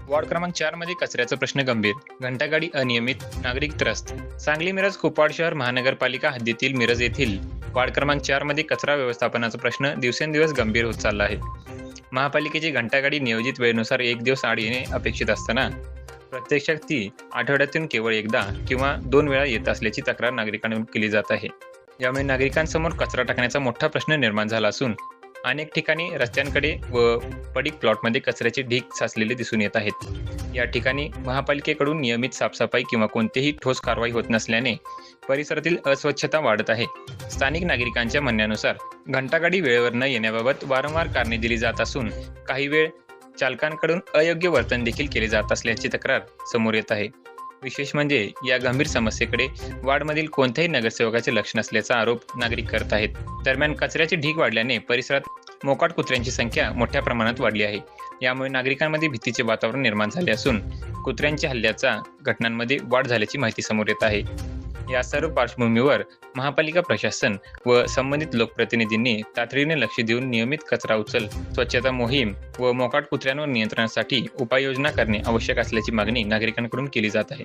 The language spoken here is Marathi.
वॉर्ड क्रमांक 4 मध्ये कचऱ्याचा प्रश्न गंभीर. घंटागाडी अनियमित, नागरिक त्रस्त. सांगली मिरज कुपवाड शहर महानगरपालिका हद्दीतील मिरज येथील वॉर्ड क्रमांक 4 मध्ये कचरा व्यवस्थापनाचा प्रश्न दिवसेंदिवस गंभीर होत चालला आहे. महापालिकेची घंटागाडी नियोजित वेळेनुसार एक दिवस आड येणे अपेक्षित असताना प्रत्यक्षात ती आठवड्यातून केवळ एकदा किंवा 2 वेळा येत असल्याची तक्रार नागरिकांकडून केली जात आहे. यामुळे नागरिकांसमोर कचरा टाकण्याचा मोठा प्रश्न निर्माण झाला असून अनेक ठिकाणी रस्त्यांकडे व पडीक प्लॉटमध्ये कचऱ्याचे ढीग साचलेले दिसून येत आहेत. या ठिकाणी महापालिकेकडून नियमित साफसफाई किंवा कोणतीही ठोस कारवाई होत नसल्याने परिसरातील अस्वच्छता वाढत आहे. स्थानिक नागरिकांच्या म्हणण्यानुसार घंटागाडी वेळेवर न येण्याबाबत वारंवार कारणे दिली जात असून काही वेळ चालकांकडून अयोग्य वर्तन देखील केले जात असल्याची तक्रार समोर येत आहे. विशेष म्हणजे या गंभीर समस्येकडे वार्डमधील कोणत्याही नगरसेवकाचे लक्ष नसल्याचा आरोप नागरिक करत आहेत. दरम्यान कचऱ्याचे ढीग वाढल्याने परिसरात मोकाट कुत्र्यांची संख्या मोठ्या प्रमाणात वाढली आहे. यामुळे नागरिकांमध्ये भीतीचे वातावरण निर्माण झाले असून कुत्र्यांच्या हल्ल्याच्या घटनांमध्ये वाढ झाल्याची माहिती समोर येत आहे. या सर्व पार्श्वभूमीवर महापालिका प्रशासन व संबंधित लोकप्रतिनिधींनी तातडीने लक्ष देऊन नियमित कचरा उचल, स्वच्छता मोहीम व मोकाट कुत्र्यांवर नियंत्रणासाठी उपाययोजना करणे आवश्यक असल्याची मागणी नागरिकांकडून केली जात आहे.